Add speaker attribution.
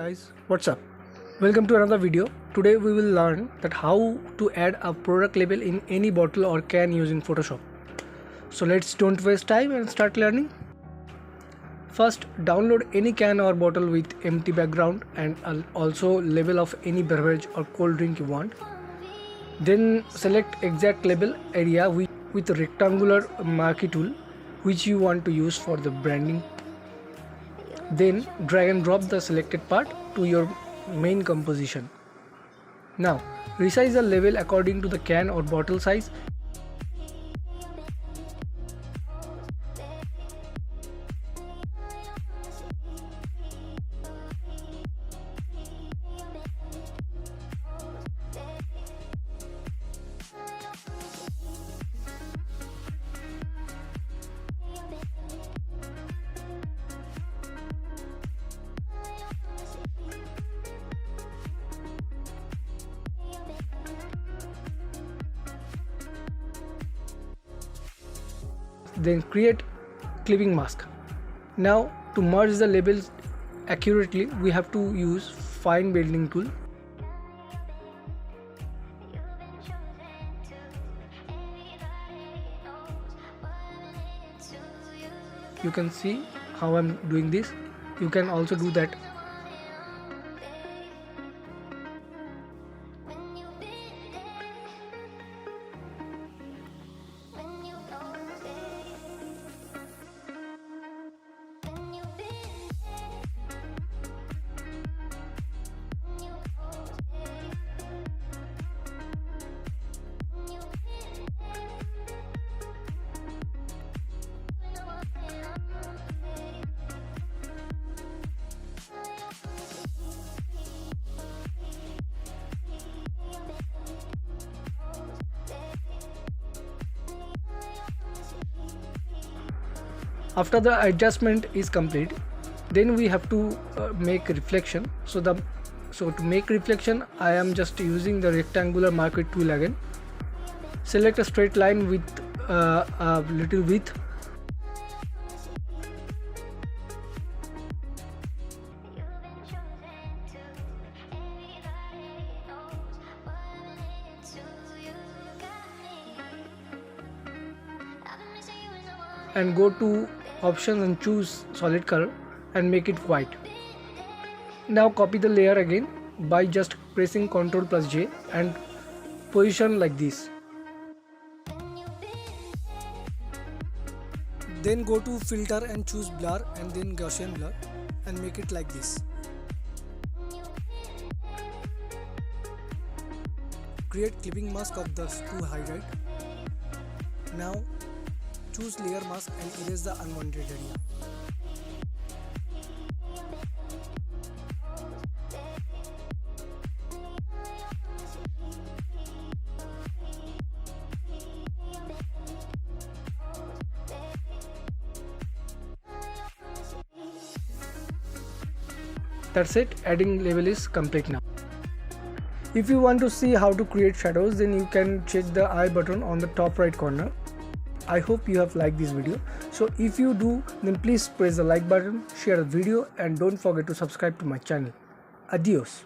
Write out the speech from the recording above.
Speaker 1: Guys, what's up? Welcome to another video. Today we will learn that how to add a product label in any bottle or can using Photoshop. So let's don't waste time and start learning. First, download any can or bottle with empty background and also label of any beverage or cold drink you want. Then select exact label area with a rectangular marquee tool which you want to use for the branding. Then drag and drop the selected part to your main composition. Now resize the label according to the can or bottle size. Then create clipping mask. Now to merge the labels accurately, we have to use fine blending tool. You can see how I'm doing this. You can also do that. After the adjustment is complete, then we have to make reflection. So to make reflection, I am just using the rectangular marquee tool again. Select a straight line with a little width. And go to options and choose solid color and make it white. Now copy the layer again by just pressing Ctrl+J and position like this. Then go to filter and choose blur and then Gaussian blur and make it like this. Create clipping mask of the to highlight. Now choose layer mask and erase the unwanted area. That's it, adding label is complete now. If you want to see how to create shadows, then you can check the I button on the top right corner. I hope you have liked this video. So if you do, then please press the like button, share the video and don't forget to subscribe to my channel. Adios.